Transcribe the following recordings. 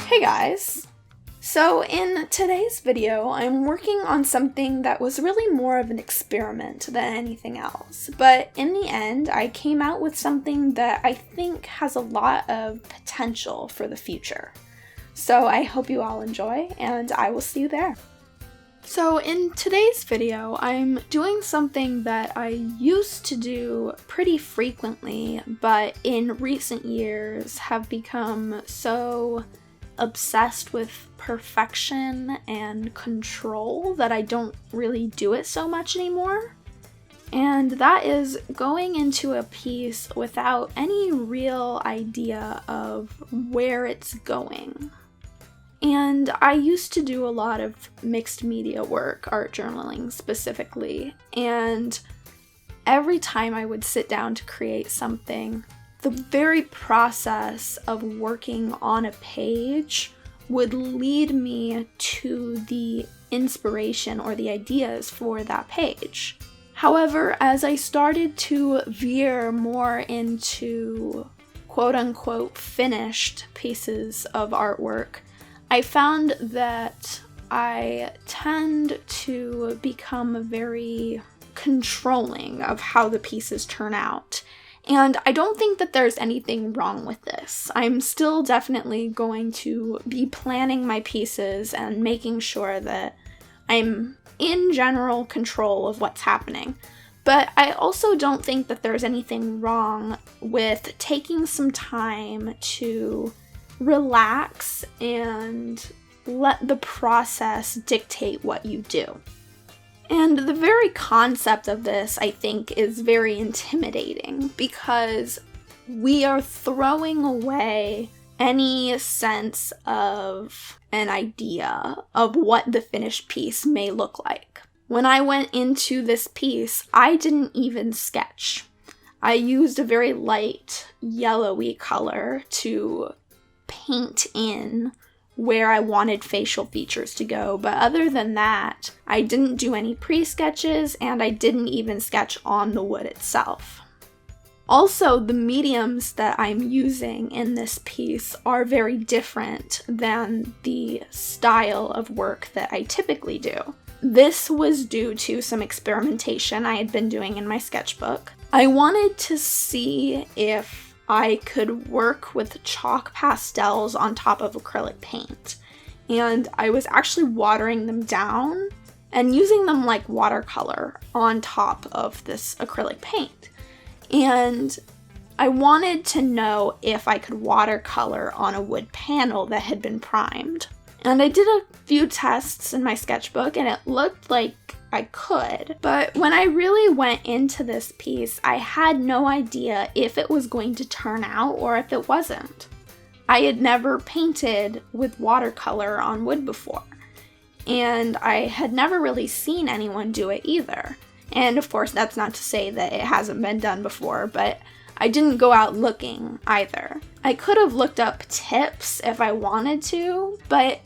Hey guys! So in today's video, I'm working on something that was really more of an experiment than anything else, but in the end, I came out with something that I think has a lot of potential for the future. So I hope you all enjoy, and I will see you there. So in today's video, I'm doing something that I used to do pretty frequently, but in recent years have become so obsessed with perfection and control that I don't really do it so much anymore. And that is going into a piece without any real idea of where it's going. And I used to do a lot of mixed media work, art journaling specifically, and every time I would sit down to create something, the very process of working on a page would lead me to the inspiration or the ideas for that page. However, as I started to veer more into quote-unquote finished pieces of artwork, I found that I tend to become very controlling of how the pieces turn out. And I don't think that there's anything wrong with this. I'm still definitely going to be planning my pieces and making sure that I'm in general control of what's happening. But I also don't think that there's anything wrong with taking some time to relax and let the process dictate what you do. And the very concept of this, I think, is very intimidating because we are throwing away any sense of an idea of what the finished piece may look like. When I went into this piece, I didn't even sketch. I used a very light yellowy color to paint in where I wanted facial features to go, but other than that, I didn't do any pre-sketches and I didn't even sketch on the wood itself. Also, the mediums that I'm using in this piece are very different than the style of work that I typically do. This was due to some experimentation I had been doing in my sketchbook. I wanted to see if I could work with chalk pastels on top of acrylic paint. And I was actually watering them down and using them like watercolor on top of this acrylic paint. And I wanted to know if I could watercolor on a wood panel that had been primed. And I did a few tests in my sketchbook and it looked like I could, but when I really went into this piece, I had no idea if it was going to turn out or if it wasn't. I had never painted with watercolor on wood before, and I had never really seen anyone do it either. And of course, that's not to say that it hasn't been done before, but I didn't go out looking either. I could have looked up tips if I wanted to, but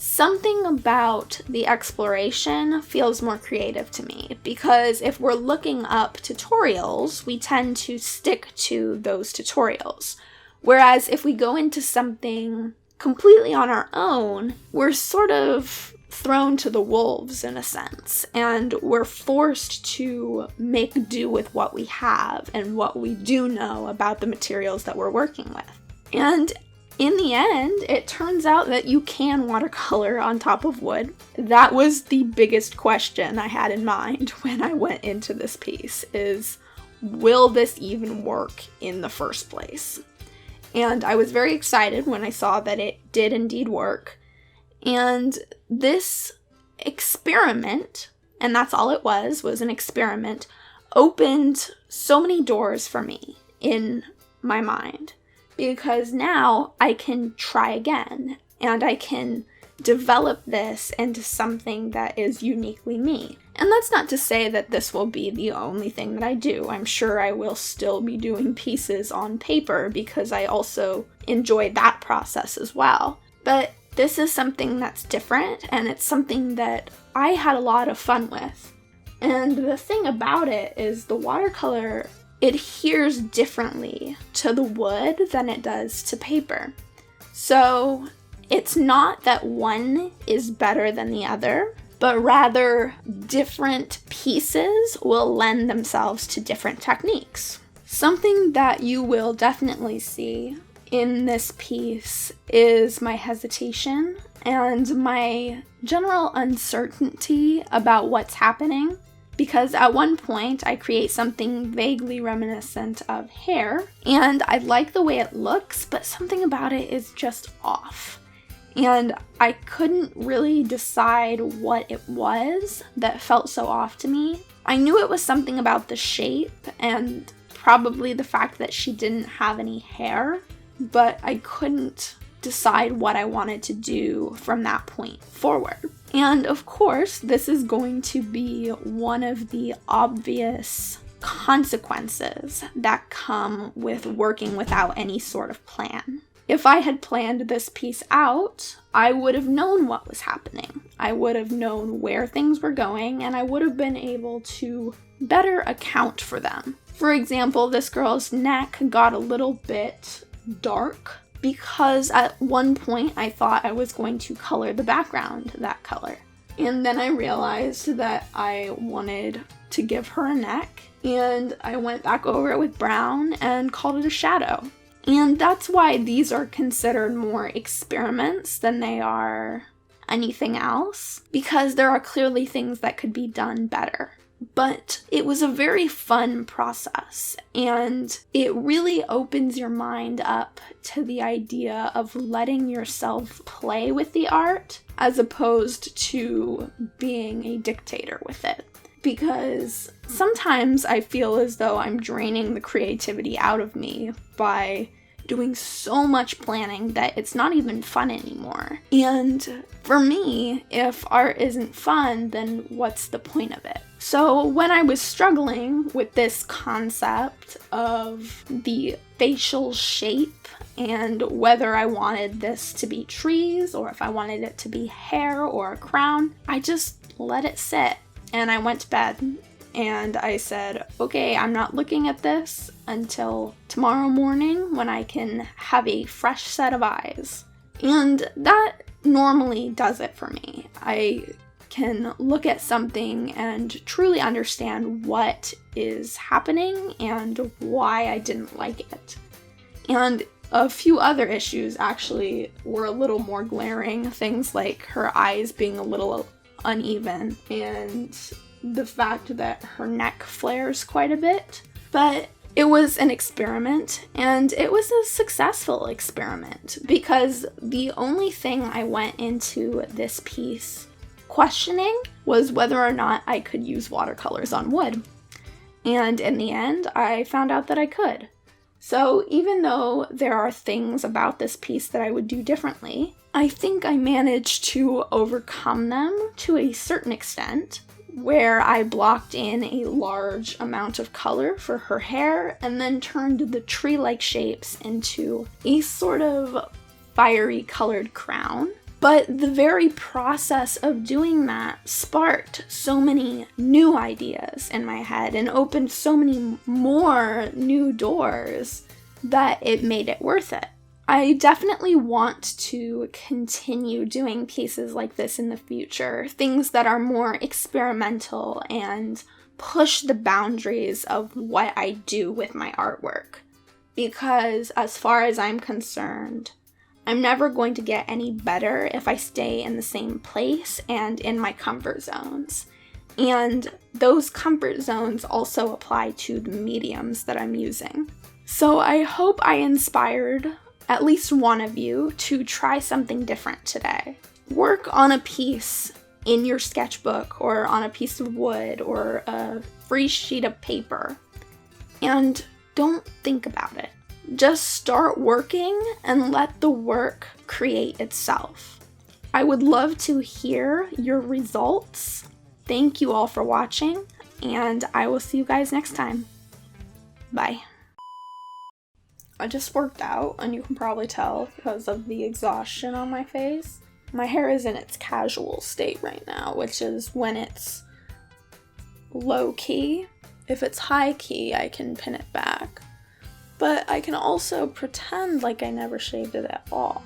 something about the exploration feels more creative to me, because if we're looking up tutorials, we tend to stick to those tutorials. Whereas if we go into something completely on our own, we're sort of thrown to the wolves in a sense, and we're forced to make do with what we have and what we do know about the materials that we're working with. And in the end, it turns out that you can watercolor on top of wood. That was the biggest question I had in mind when I went into this piece, is will this even work in the first place? And I was very excited when I saw that it did indeed work. And this experiment, and that's all it was an experiment, opened so many doors for me in my mind. Because now I can try again, and I can develop this into something that is uniquely me. And that's not to say that this will be the only thing that I do. I'm sure I will still be doing pieces on paper because I also enjoy that process as well. But this is something that's different, and it's something that I had a lot of fun with. And the thing about it is the watercolor adheres differently to the wood than it does to paper. So It's not that one is better than the other, but rather different pieces will lend themselves to different techniques. Something that you will definitely see in this piece is my hesitation and my general uncertainty about what's happening, because at one point I create something vaguely reminiscent of hair, and I like the way it looks, but something about it is just off. And I couldn't really decide what it was that felt so off to me. I knew it was something about the shape and probably the fact that she didn't have any hair, but I couldn't decide what I wanted to do from that point forward. And of course, this is going to be one of the obvious consequences that come with working without any sort of plan. If I had planned this piece out, I would have known what was happening. I would have known where things were going, and I would have been able to better account for them. For example, this girl's neck got a little bit dark because at one point I thought I was going to color the background that color. And then I realized that I wanted to give her a neck, and I went back over it with brown and called it a shadow. And that's why these are considered more experiments than they are anything else, because there are clearly things that could be done better. But it was a very fun process, and it really opens your mind up to the idea of letting yourself play with the art as opposed to being a dictator with it. Because sometimes I feel as though I'm draining the creativity out of me by doing so much planning that it's not even fun anymore. And for me, if art isn't fun, then what's the point of it? So when I was struggling with this concept of the facial shape and whether I wanted this to be trees or if I wanted it to be hair or a crown, I just let it sit and I went to bed. And I said, okay, I'm not looking at this until tomorrow morning when I can have a fresh set of eyes. And that normally does it for me. I can look at something and truly understand what is happening and why I didn't like it. And a few other issues actually were a little more glaring, things like her eyes being a little uneven and the fact that her neck flares quite a bit. But it was an experiment, and it was a successful experiment because the only thing I went into this piece questioning was whether or not I could use watercolors on wood. And in the end, I found out that I could. So even though there are things about this piece that I would do differently, I think I managed to overcome them to a certain extent, where I blocked in a large amount of color for her hair and then turned the tree-like shapes into a sort of fiery colored crown. But the very process of doing that sparked so many new ideas in my head and opened so many more new doors that it made it worth it. I definitely want to continue doing pieces like this in the future, things that are more experimental and push the boundaries of what I do with my artwork. Because as far as I'm concerned, I'm never going to get any better if I stay in the same place and in my comfort zones. And those comfort zones also apply to the mediums that I'm using. So I hope I inspired at least one of you to try something different today. Work on a piece in your sketchbook or on a piece of wood or a free sheet of paper and don't think about it. Just start working and let the work create itself. I would love to hear your results. Thank you all for watching, and I will see you guys next time. Bye. I just worked out, and you can probably tell because of the exhaustion on my face. My hair is in its casual state right now, which is when it's low key. If it's high key, I can pin it back. But I can also pretend like I never shaved it at all.